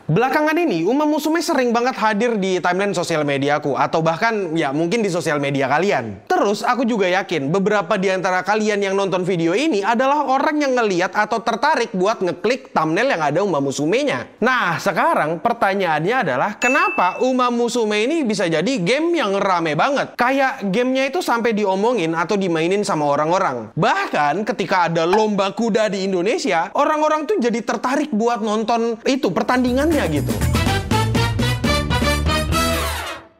Belakangan ini, Uma Musume sering banget hadir di timeline sosial mediaku, atau bahkan ya mungkin di sosial media kalian. Terus aku juga yakin beberapa di antara kalian yang nonton video ini adalah orang yang ngeliat atau tertarik buat ngeklik thumbnail yang ada Uma Musume-nya. Nah, sekarang pertanyaannya adalah kenapa Uma Musume ini bisa jadi game yang rame banget? Kayak gamenya itu sampai diomongin atau dimainin sama orang-orang. Bahkan ketika ada lomba kuda di Indonesia, orang-orang tuh jadi tertarik buat nonton itu pertandingannya gitu.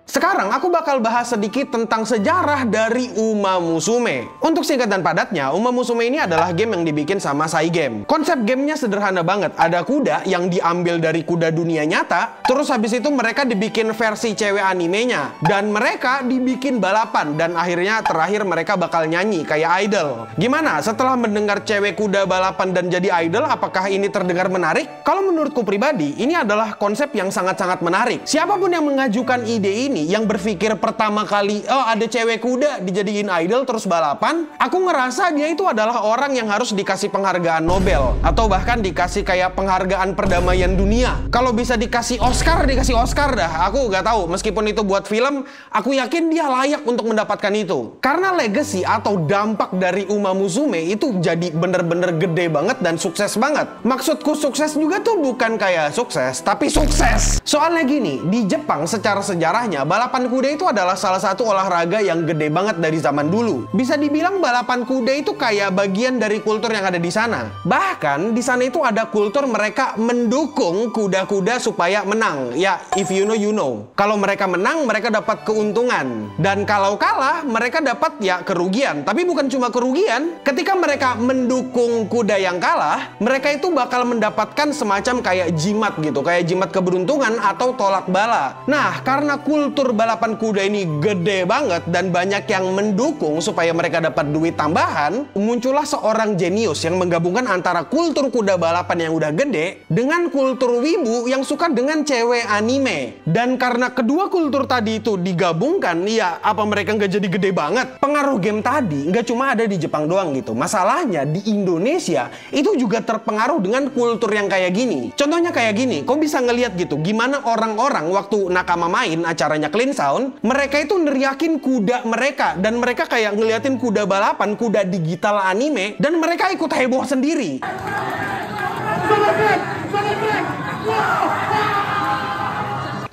Sekarang aku bakal bahas sedikit tentang sejarah dari Uma Musume. Untuk singkat dan padatnya, Uma Musume ini adalah game yang dibikin sama Cygames. Konsep gamenya sederhana banget. Ada kuda yang diambil dari kuda dunia nyata, terus habis itu mereka dibikin versi cewek animenya, dan mereka dibikin balapan, dan akhirnya terakhir mereka bakal nyanyi kayak idol. Gimana? Setelah mendengar cewek kuda balapan dan jadi idol, apakah ini terdengar menarik? Kalau menurutku pribadi, ini adalah konsep yang sangat-sangat menarik. Siapapun yang mengajukan ide ini, yang berpikir pertama kali, oh ada cewek kuda dijadiin idol terus balapan, aku ngerasa dia itu adalah orang yang harus dikasih penghargaan Nobel, atau bahkan dikasih kayak penghargaan perdamaian dunia. Kalau bisa dikasih Oscar, dikasih Oscar dah. Aku gak tahu, meskipun itu buat film, aku yakin dia layak untuk mendapatkan itu. Karena legacy atau dampak dari Uma Musume itu jadi bener-bener gede banget dan sukses banget. Maksudku sukses juga tuh bukan kayak sukses, tapi sukses. Soalnya gini, di Jepang secara sejarahnya, balapan kuda itu adalah salah satu olahraga yang gede banget dari zaman dulu. Bisa dibilang balapan kuda itu kayak bagian dari kultur yang ada di sana. Bahkan di sana itu ada kultur mereka mendukung kuda-kuda supaya menang. Ya, if you know, you know. Kalau mereka menang, mereka dapat keuntungan. Dan kalau kalah, mereka dapat ya kerugian. Tapi bukan cuma kerugian. Ketika mereka mendukung kuda yang kalah, mereka itu bakal mendapatkan semacam kayak jimat gitu. Kayak jimat keberuntungan atau tolak bala. Nah, karena kultur balapan kuda ini gede banget dan banyak yang mendukung supaya mereka dapat duit tambahan, muncullah seorang jenius yang menggabungkan antara kultur kuda balapan yang udah gede dengan kultur wibu yang suka dengan cewek anime. Dan karena kedua kultur tadi itu digabungkan, ya apa mereka nggak jadi gede banget? Pengaruh game tadi nggak cuma ada di Jepang doang gitu. Masalahnya di Indonesia itu juga terpengaruh dengan kultur yang kayak gini. Contohnya kayak gini, kok bisa ngelihat gitu gimana orang-orang waktu Nakama main acaranya Clean Sound, mereka itu neriakin kuda mereka, dan mereka kayak ngeliatin kuda balapan, kuda digital anime, dan mereka ikut heboh sendiri.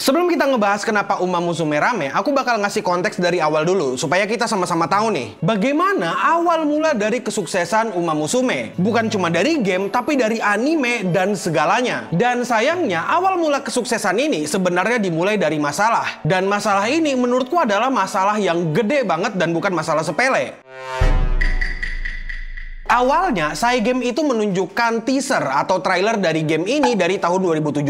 Sebelum kita ngebahas kenapa Uma Musume rame, aku bakal ngasih konteks dari awal dulu, supaya kita sama-sama tahu nih, bagaimana awal mula dari kesuksesan Uma Musume. Bukan cuma dari game, tapi dari anime dan segalanya. Dan sayangnya, awal mula kesuksesan ini sebenarnya dimulai dari masalah. Dan masalah ini menurutku adalah masalah yang gede banget dan bukan masalah sepele. Awalnya, Cygames itu menunjukkan teaser atau trailer dari game ini dari tahun 2017.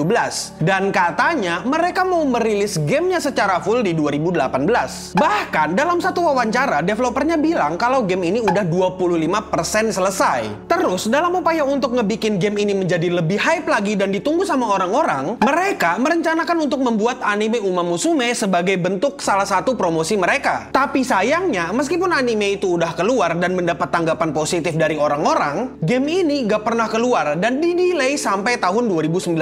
Dan katanya mereka mau merilis gamenya secara full di 2018. Bahkan dalam satu wawancara, developernya bilang kalau game ini udah 25% selesai. Terus, dalam upaya untuk ngebikin game ini menjadi lebih hype lagi dan ditunggu sama orang-orang, mereka merencanakan untuk membuat anime Uma Musume sebagai bentuk salah satu promosi mereka. Tapi sayangnya, meskipun anime itu udah keluar dan mendapat tanggapan positif dari orang-orang, game ini gak pernah keluar dan di-delay sampai tahun 2019.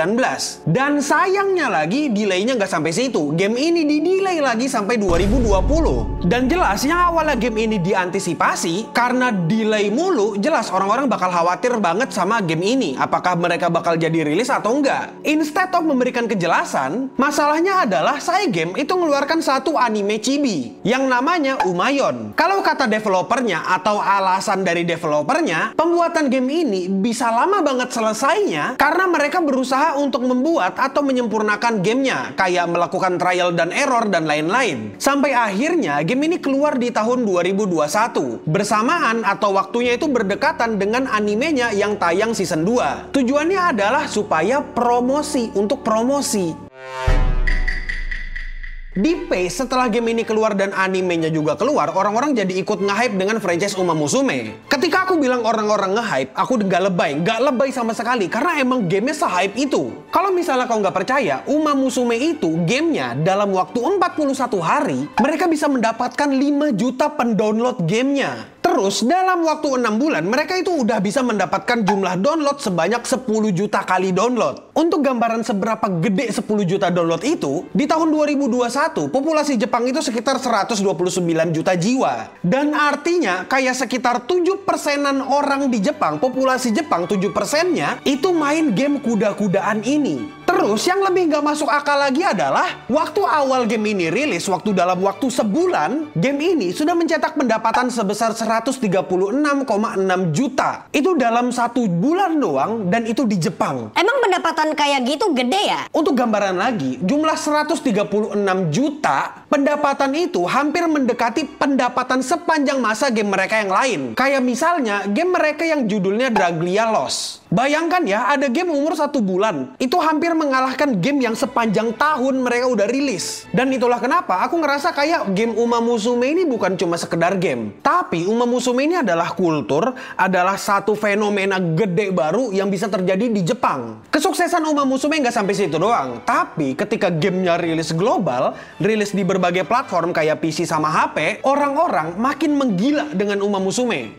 Dan sayangnya lagi, delaynya gak sampai situ. Game ini di-delay lagi sampai 2020. Dan jelasnya awalnya game ini diantisipasi, karena delay mulu, jelas orang-orang bakal khawatir banget sama game ini. Apakah mereka bakal jadi rilis atau enggak? Instead of memberikan kejelasan, masalahnya adalah Cygames itu mengeluarkan satu anime chibi yang namanya Umayon. Kalau kata developernya atau alasan dari developer, pembuatan game ini bisa lama banget selesainya karena mereka berusaha untuk membuat atau menyempurnakan gamenya, kayak melakukan trial dan error dan lain-lain. Sampai akhirnya game ini keluar di tahun 2021 bersamaan atau waktunya itu berdekatan dengan animenya yang tayang season 2. Tujuannya adalah supaya promosi untuk promosi. Di pace setelah game ini keluar dan animenya juga keluar, orang-orang jadi ikut nge-hype dengan franchise Uma Musume. Ketika aku bilang orang-orang nge-hype, aku nggak lebay sama sekali, karena emang gamenya se-hype itu. Kalau misalnya kau nggak percaya, Uma Musume itu gamenya dalam waktu 41 hari, mereka bisa mendapatkan 5 juta pendownload gamenya. Terus dalam waktu 6 bulan mereka itu udah bisa mendapatkan jumlah download sebanyak 10 juta kali download. Untuk gambaran seberapa gede 10 juta download itu, di tahun 2021 populasi Jepang itu sekitar 129 juta jiwa. Dan artinya kayak sekitar 7%-an orang di Jepang, populasi Jepang 7%-nya itu main game kuda-kudaan ini. Terus yang lebih gak masuk akal lagi adalah waktu awal game ini rilis, waktu dalam waktu sebulan, game ini sudah mencetak pendapatan sebesar 136,6 juta. Itu dalam 1 bulan doang, dan itu di Jepang. Emang pendapatan kayak gitu gede ya? Untuk gambaran lagi, jumlah 136 juta, pendapatan itu hampir mendekati pendapatan sepanjang masa game mereka yang lain. Kayak misalnya game mereka yang judulnya Draglia Lost. Bayangkan ya, ada game umur 1 bulan. Itu hampir mengalahkan game yang sepanjang tahun mereka udah rilis. Dan itulah kenapa aku ngerasa kayak game Uma Musume ini bukan cuma sekedar game. Tapi Uma Musume ini adalah kultur, adalah satu fenomena gede baru yang bisa terjadi di Jepang. Kesuksesan Uma Musume nggak sampai situ doang. Tapi ketika gamenya rilis global, rilis di berbagai platform kayak PC sama HP, orang-orang makin menggila dengan Uma Musume.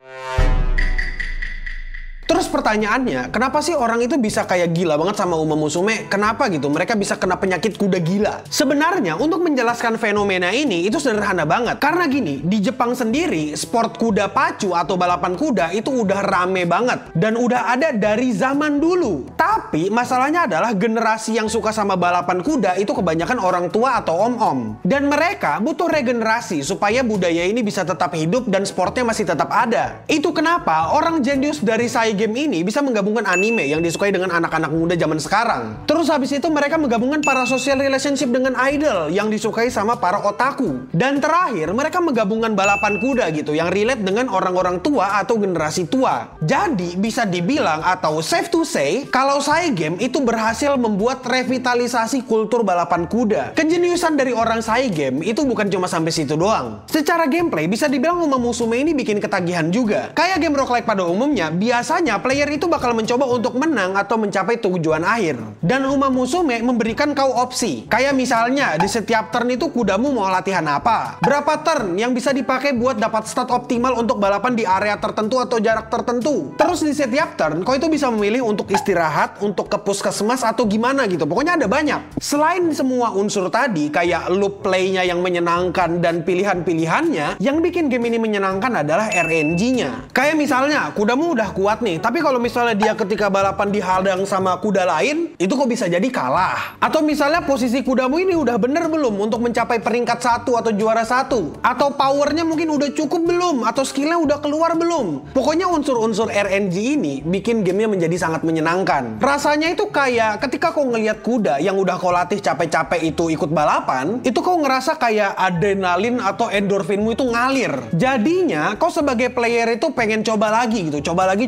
Terus pertanyaannya, kenapa sih orang itu bisa kayak gila banget sama Uma Musume? Kenapa gitu? Mereka bisa kena penyakit kuda gila. Sebenarnya untuk menjelaskan fenomena ini itu sederhana banget. Karena gini, di Jepang sendiri sport kuda pacu atau balapan kuda itu udah rame banget dan udah ada dari zaman dulu. Tapi masalahnya adalah generasi yang suka sama balapan kuda itu kebanyakan orang tua atau om-om. Dan mereka butuh regenerasi supaya budaya ini bisa tetap hidup dan sportnya masih tetap ada. Itu kenapa orang jenius dari game ini bisa menggabungkan anime yang disukai dengan anak-anak muda zaman sekarang. Terus habis itu mereka menggabungkan para social relationship dengan idol yang disukai sama para otaku. Dan terakhir mereka menggabungkan balapan kuda gitu yang relate dengan orang-orang tua atau generasi tua. Jadi bisa dibilang atau safe to say kalau Saigame itu berhasil membuat revitalisasi kultur balapan kuda. Kejeniusan dari orang Saigame itu bukan cuma sampai situ doang. Secara gameplay bisa dibilang Uma Musume ini bikin ketagihan juga. Kayak game roguelike pada umumnya, biasanya player itu bakal mencoba untuk menang atau mencapai tujuan akhir. Dan Uma Musume memberikan kau opsi. Kayak misalnya di setiap turn itu kudamu mau latihan apa? Berapa turn yang bisa dipakai buat dapat stat optimal untuk balapan di area tertentu atau jarak tertentu. Terus di setiap turn kau itu bisa memilih untuk istirahat, untuk ke puskesmas atau gimana gitu. Pokoknya ada banyak. Selain semua unsur tadi kayak loop playnya yang menyenangkan dan pilihan-pilihannya, yang bikin game ini menyenangkan adalah RNG-nya. Kayak misalnya kudamu udah kuat nih, tapi kalau misalnya dia ketika balapan dihadang sama kuda lain, itu kok bisa jadi kalah. Atau misalnya posisi kudamu ini udah bener belum untuk mencapai peringkat 1 atau juara 1. Atau powernya mungkin udah cukup belum, atau skillnya udah keluar belum. Pokoknya unsur-unsur RNG ini bikin gamenya menjadi sangat menyenangkan. Rasanya itu kayak ketika kau ngelihat kuda yang udah kau latih capek-capek itu ikut balapan, itu kau ngerasa kayak adrenalin atau endorfinmu itu ngalir. Jadinya kau sebagai player itu pengen coba lagi gitu, coba lagi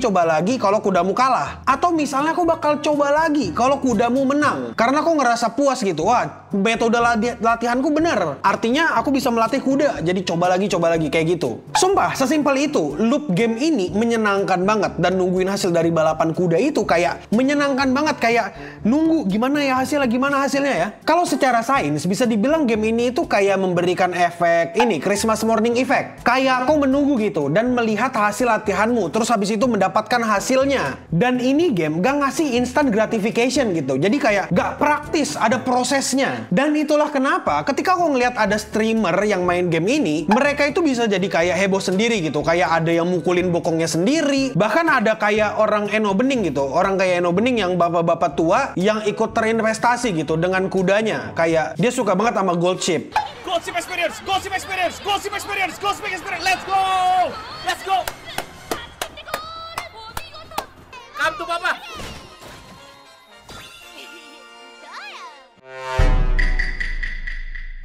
kalau kudamu kalah. Atau misalnya aku bakal coba lagi kalau kudamu menang. Karena aku ngerasa puas gitu. Wah, metode latihanku bener. Artinya aku bisa melatih kuda. Jadi coba lagi kayak gitu. Sumpah, sesimpel itu. Loop game ini menyenangkan banget. Dan nungguin hasil dari balapan kuda itu kayak menyenangkan banget. Kayak nunggu gimana ya hasilnya ya. Kalau secara sains bisa dibilang game ini itu kayak memberikan efek ini, Christmas morning effect. Kayak kau menunggu gitu dan melihat hasil latihanmu. Terus habis itu mendapatkan hasilnya. Dan ini game gak ngasih instant gratification gitu. Jadi kayak gak praktis, ada prosesnya. Dan itulah kenapa ketika aku ngeliat ada streamer yang main game ini, mereka itu bisa jadi kayak heboh sendiri gitu. Kayak ada yang mukulin bokongnya sendiri. Bahkan ada kayak orang Eno Bening gitu. Orang kayak Eno Bening yang bapak-bapak tua yang ikut terinvestasi gitu dengan kudanya. Kayak dia suka banget sama gold chip. Gold chip experience, gold chip experience, gold chip experience, gold chip experience. Let's go! Let's go! Come to Papa!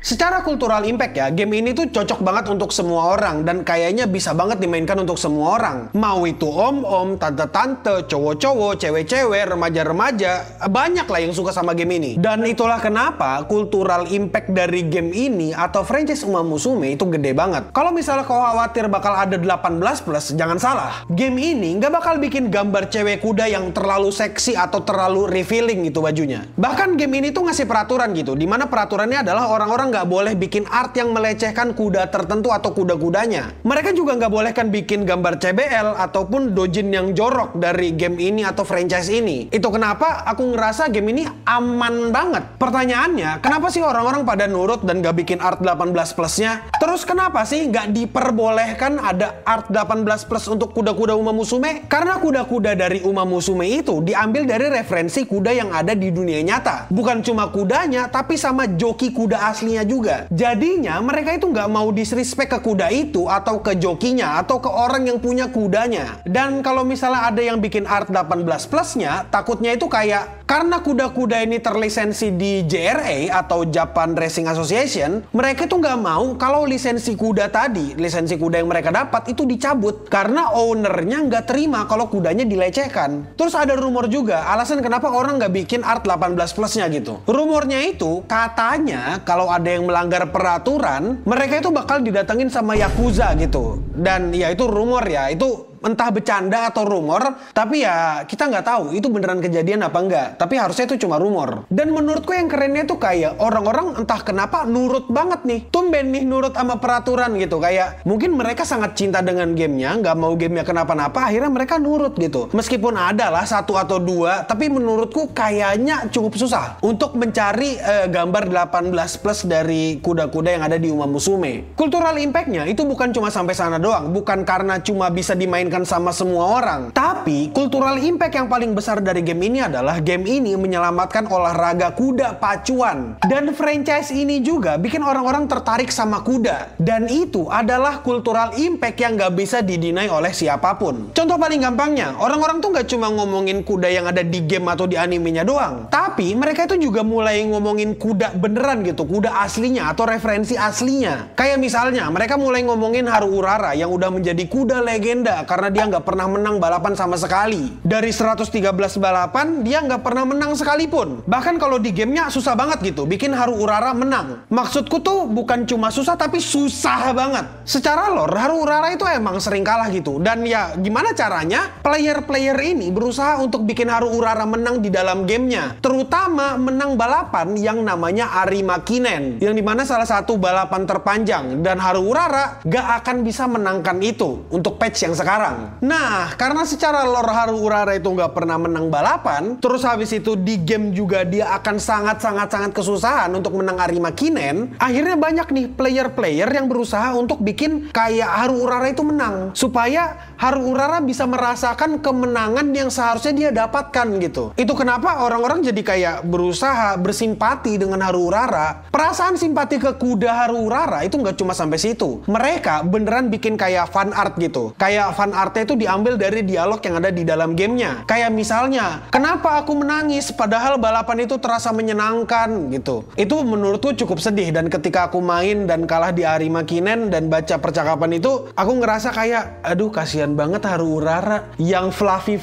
Secara kultural impact ya, game ini tuh cocok banget untuk semua orang dan kayaknya bisa banget dimainkan untuk semua orang. Mau itu om-om, tante-tante, cowok-cowok, cewek-cewek, remaja-remaja, banyak lah yang suka sama game ini. Dan itulah kenapa kultural impact dari game ini atau franchise Uma Musume itu gede banget. Kalau misalnya kau khawatir bakal ada 18+, jangan salah. Game ini nggak bakal bikin gambar cewek kuda yang terlalu seksi atau terlalu revealing gitu bajunya. Bahkan game ini tuh ngasih peraturan gitu, dimana peraturannya adalah orang-orang nggak nggak boleh bikin art yang melecehkan kuda tertentu atau kuda-kudanya. Mereka juga nggak bolehkan bikin gambar CBL ataupun dojin yang jorok dari game ini atau franchise ini. Itu kenapa aku ngerasa game ini aman banget. Pertanyaannya, kenapa sih orang-orang pada nurut dan nggak bikin art 18 plusnya? Terus kenapa sih nggak diperbolehkan ada art 18 plus untuk kuda-kuda Uma Musume? Karena kuda-kuda dari Uma Musume itu diambil dari referensi kuda yang ada di dunia nyata. Bukan cuma kudanya, tapi sama joki kuda aslinya juga. Jadinya mereka itu nggak mau disrespect ke kuda itu atau ke jokinya atau ke orang yang punya kudanya. Dan kalau misalnya ada yang bikin art 18 plusnya, takutnya itu kayak karena kuda-kuda ini terlisensi di JRA atau Japan Racing Association, mereka tuh nggak mau kalau lisensi kuda tadi, lisensi kuda yang mereka dapat itu dicabut karena ownernya nggak terima kalau kudanya dilecehkan. Terus ada rumor juga alasan kenapa orang nggak bikin art 18 plusnya gitu. Rumornya itu katanya kalau ada yang melanggar peraturan, mereka itu bakal didatengin sama Yakuza gitu. Dan ya itu rumor ya, itu entah bercanda atau rumor, tapi ya kita nggak tahu itu beneran kejadian apa enggak. Tapi harusnya itu cuma rumor. Dan menurutku yang kerennya tuh kayak orang-orang entah kenapa nurut banget nih. Tumben nih nurut sama peraturan gitu. Kayak mungkin mereka sangat cinta dengan gamenya, nggak mau gamenya kenapa-napa, akhirnya mereka nurut gitu. Meskipun ada lah satu atau dua, tapi menurutku kayaknya cukup susah untuk mencari gambar 18 plus dari kuda-kuda yang ada di Uma Musume. Cultural impact-nya itu bukan cuma sampai sana doang, bukan karena cuma bisa dimainkan sama semua orang. Tapi cultural impact yang paling besar dari game ini adalah game ini menyelamatkan olahraga kuda pacuan. Dan franchise ini juga bikin orang-orang tertarik sama kuda. Dan itu adalah cultural impact yang gak bisa didinai oleh siapapun. Contoh paling gampangnya, orang-orang tuh gak cuma ngomongin kuda yang ada di game atau di animenya doang. Tapi mereka itu juga mulai ngomongin kuda beneran gitu, kuda aslinya atau referensi aslinya. Kayak misalnya mereka mulai ngomongin Haru Urara yang udah menjadi kuda legenda karena dia nggak pernah menang balapan sama sekali. Dari 113 balapan, dia nggak pernah menang sekalipun. Bahkan kalau di gamenya susah banget gitu, bikin Haru Urara menang. Maksudku tuh bukan cuma susah, tapi susah banget. Secara lore, Haru Urara itu emang sering kalah gitu. Dan ya gimana caranya player-player ini berusaha untuk bikin Haru Urara menang di dalam gamenya. Terutama menang balapan yang namanya Arima Kinen. Yang dimana salah satu balapan terpanjang. Dan Haru Urara gak akan bisa menangkan itu untuk patch yang sekarang. Nah, karena secara lore Haru Urara itu nggak pernah menang balapan, terus habis itu di game juga dia akan sangat kesusahan untuk menang Arima Kinen, akhirnya banyak nih player-player yang berusaha untuk bikin kayak Haru Urara itu menang, supaya Haru Urara bisa merasakan kemenangan yang seharusnya dia dapatkan gitu. Itu kenapa orang-orang jadi kayak berusaha bersimpati dengan Haru Urara. Perasaan simpati ke kuda Haru Urara itu nggak cuma sampai situ. Mereka beneran bikin kayak fan art gitu. Kayak fan artnya itu diambil dari dialog yang ada di dalam gamenya. Kayak misalnya, kenapa aku menangis padahal balapan itu terasa menyenangkan gitu. Itu menurutku cukup sedih. Dan ketika aku main dan kalah di Arima Kinen dan baca percakapan itu, aku ngerasa kayak, aduh kasihan banget Haru Urara yang fluffy,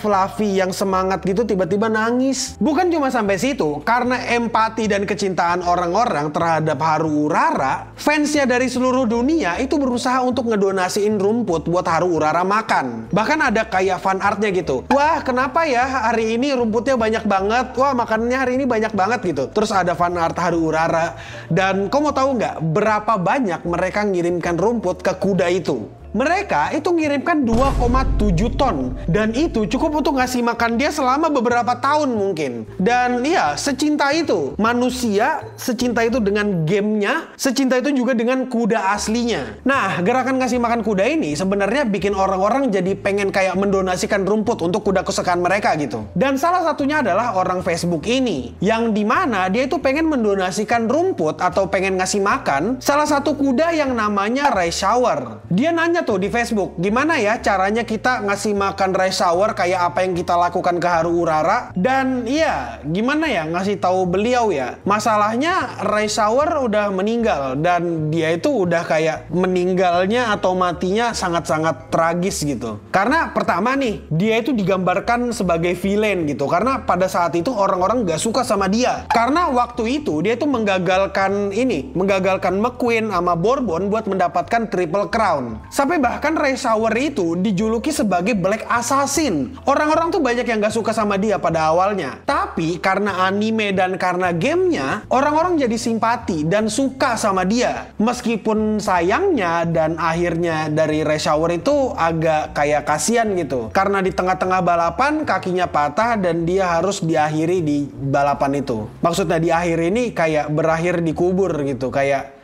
yang semangat gitu tiba-tiba nangis. Bukan cuma sampai situ, karena empati dan kecintaan orang-orang terhadap Haru Urara, fansnya dari seluruh dunia itu berusaha untuk ngedonasiin rumput buat Haru Urara makan. Bahkan ada kayak fan artnya gitu. Wah, kenapa ya hari ini rumputnya banyak banget? Wah, makanannya hari ini banyak banget gitu. Terus ada fan art Haru Urara. Dan kau mau tahu nggak berapa banyak mereka ngirimkan rumput ke kuda itu? Mereka itu ngirimkan 2,7 ton. Dan itu cukup untuk ngasih makan dia selama beberapa tahun mungkin. Dan ya, secinta itu. Manusia secinta itu dengan gamenya, secinta itu juga dengan kuda aslinya. Nah, gerakan ngasih makan kuda ini sebenarnya bikin orang-orang jadi pengen kayak mendonasikan rumput untuk kuda kesukaan mereka gitu. Dan salah satunya adalah orang Facebook ini. Yang dimana dia itu pengen mendonasikan rumput atau pengen ngasih makan salah satu kuda yang namanya Reischauer. Dia nanya tuh di Facebook, gimana ya caranya kita ngasih makan Reischauer kayak apa yang kita lakukan ke Haru Urara? Dan iya, gimana ya ngasih tahu beliau ya? Masalahnya Reischauer udah meninggal dan dia itu udah kayak meninggalnya atau matinya sangat-sangat tragis gitu. Karena pertama nih, dia itu digambarkan sebagai villain gitu. Karena pada saat itu orang-orang gak suka sama dia. Karena waktu itu dia itu menggagalkan McQueen sama Bourbon buat mendapatkan Triple Crown. Sampai Sampai bahkan Reisawa itu dijuluki sebagai Black Assassin. Orang-orang tuh banyak yang gak suka sama dia pada awalnya. Tapi karena anime dan karena gamenya, orang-orang jadi simpati dan suka sama dia. Meskipun sayangnya dan akhirnya dari Reisawa itu agak kayak kasihan gitu. Karena di tengah-tengah balapan kakinya patah dan dia harus diakhiri di balapan itu. Maksudnya di akhir ini kayak berakhir di kubur gitu. Kayak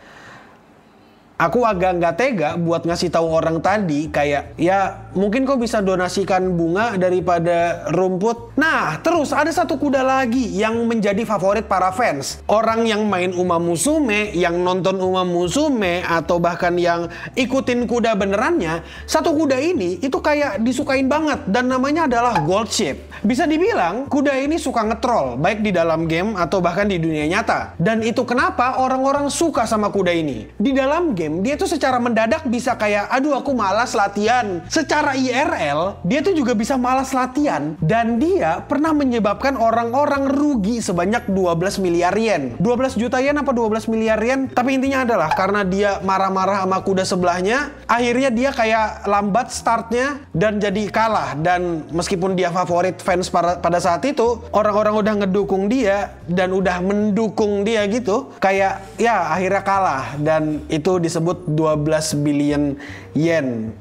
aku agak nggak tega buat ngasih tahu orang tadi kayak ya mungkin kau bisa donasikan bunga daripada rumput. Nah terus ada satu kuda lagi yang menjadi favorit para fans. Orang yang main Uma Musume, yang nonton Uma Musume atau bahkan yang ikutin kuda benerannya, satu kuda ini itu kayak disukain banget dan namanya adalah Gold Ship. Bisa dibilang kuda ini suka ngetrol baik di dalam game atau bahkan di dunia nyata. Dan itu kenapa orang-orang suka sama kuda ini. Di dalam game dia tuh secara mendadak bisa kayak aduh aku malas latihan. Secara IRL dia tuh juga bisa malas latihan dan dia pernah menyebabkan orang-orang rugi sebanyak 12 miliar yen. 12 juta yen apa 12 miliar yen? Tapi intinya adalah karena dia marah-marah sama kuda sebelahnya, akhirnya dia kayak lambat startnya dan jadi kalah. Dan meskipun dia favorit fans pada saat itu, orang-orang udah ngedukung dia dan udah mendukung dia gitu, kayak ya akhirnya kalah dan itu disebut 12 billion yen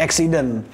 accident.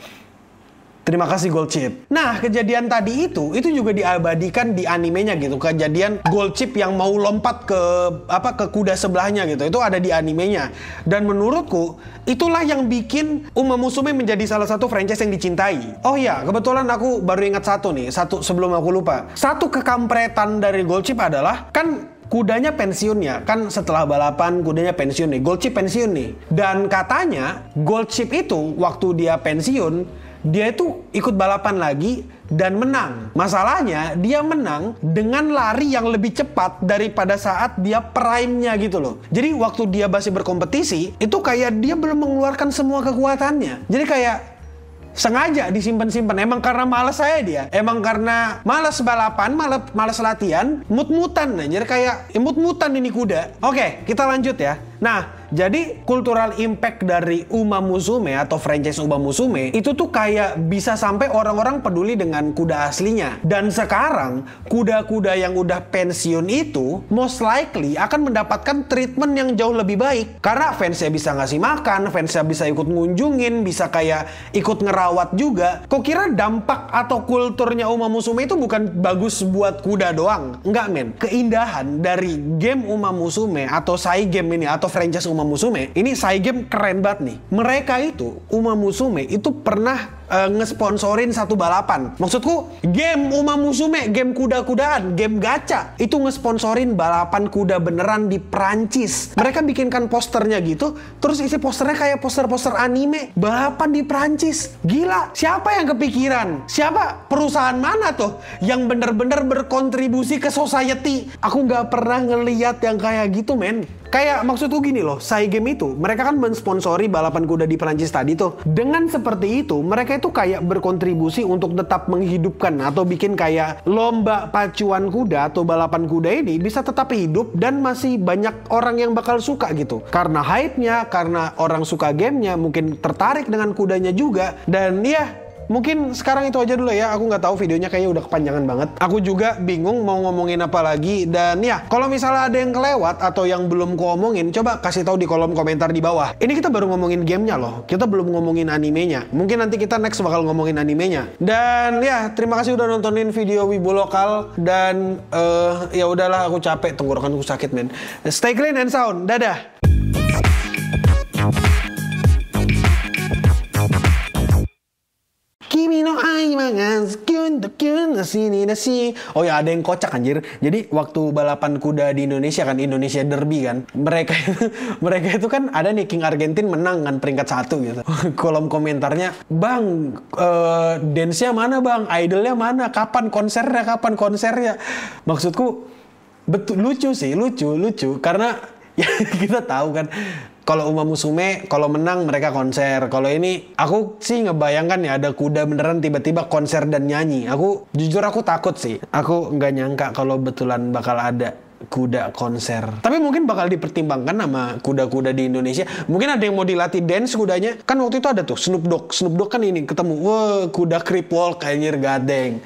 Terima kasih Gold Chip. Nah, kejadian tadi itu juga diabadikan di animenya gitu. Kejadian Gold Chip yang mau lompat ke kuda sebelahnya gitu. Itu ada di animenya. Dan menurutku, itulah yang bikin Uma Musume menjadi salah satu franchise yang dicintai. Oh iya, kebetulan aku baru ingat satu sebelum aku lupa. Satu kekampretan dari Gold Chip adalah kan kudanya pensiun ya, kan setelah balapan kudanya pensiun nih, Gold Chip pensiun nih. Dan katanya Gold Chip itu waktu dia pensiun, dia itu ikut balapan lagi dan menang. Masalahnya dia menang dengan lari yang lebih cepat daripada saat dia prime-nya gitu loh. Jadi waktu dia masih berkompetisi, itu kayak dia belum mengeluarkan semua kekuatannya. Jadi kayak sengaja disimpan-simpan. Emang karena malas saya dia. Emang karena malas balapan, malas latihan, mut-mutan. Jadi kayak mut-mutan ini kuda. Oke, kita lanjut ya. Nah, jadi cultural impact dari Uma Musume atau franchise Uma Musume itu tuh kayak bisa sampai orang-orang peduli dengan kuda aslinya. Dan sekarang kuda-kuda yang udah pensiun itu most likely akan mendapatkan treatment yang jauh lebih baik. Karena fansnya bisa ngasih makan, fansnya bisa ikut ngunjungin, bisa kayak ikut ngerawat juga. Kok kira dampak atau kulturnya Uma Musume itu bukan bagus buat kuda doang? Enggak men, keindahan dari game Uma Musume atau Sai Game ini atau franchise Uma Musume, ini Sai Game keren banget nih. Mereka itu, Uma Musume itu pernah ngesponsorin satu balapan. Maksudku, game Uma Musume, game kuda-kudaan, game gacha, itu ngesponsorin balapan kuda beneran di Prancis. Mereka bikinkan posternya gitu, terus isi posternya kayak poster-poster anime, balapan di Prancis. Gila, siapa yang kepikiran? Siapa perusahaan mana tuh yang bener-bener berkontribusi ke society? Aku nggak pernah ngeliat yang kayak gitu men. Kayak maksudku gini loh, Sai Game itu mereka kan mensponsori balapan kuda di Prancis tadi tuh. Dengan seperti itu, mereka itu kayak berkontribusi untuk tetap menghidupkan atau bikin kayak lomba pacuan kuda atau balapan kuda ini bisa tetap hidup dan masih banyak orang yang bakal suka gitu. Karena hype-nya, karena orang suka gamenya, mungkin tertarik dengan kudanya juga. Dan ya, mungkin sekarang itu aja dulu ya. Aku nggak tahu, videonya kayaknya udah kepanjangan banget. Aku juga bingung mau ngomongin apa lagi. Dan ya, kalau misalnya ada yang kelewat atau yang belum ku omongin, coba kasih tahu di kolom komentar di bawah. Ini kita baru ngomongin gamenya loh. Kita belum ngomongin animenya. Mungkin nanti kita next bakal ngomongin animenya. Dan ya, terima kasih udah nontonin video Wibu Lokal. Dan ya udahlah, aku capek, tenggorokanku sakit men. Stay clean and sound. Dadah. Kimi no ai mangas kyun sini nasi. Oh ya, ada yang kocak anjir. Jadi waktu balapan kuda di Indonesia kan, Indonesia Derby kan, mereka itu kan ada nih King Argentin menang kan peringkat 1 gitu. Kolom komentarnya, "Bang, dance-nya mana bang? Idolnya mana? Kapan konsernya?" Maksudku betul, lucu sih, lucu karena ya kita tahu kan, kalau Uma Musume, kalau menang mereka konser. Kalau ini, aku sih ngebayangkan ya ada kuda beneran tiba-tiba konser dan nyanyi. Jujur aku takut sih. Aku nggak nyangka kalau betulan bakal ada kuda konser. Tapi mungkin bakal dipertimbangkan sama kuda-kuda di Indonesia. Mungkin ada yang mau dilatih dance kudanya. Kan waktu itu ada tuh Snoop Dogg kan ini ketemu, wah kuda creep walk anjir gadeng.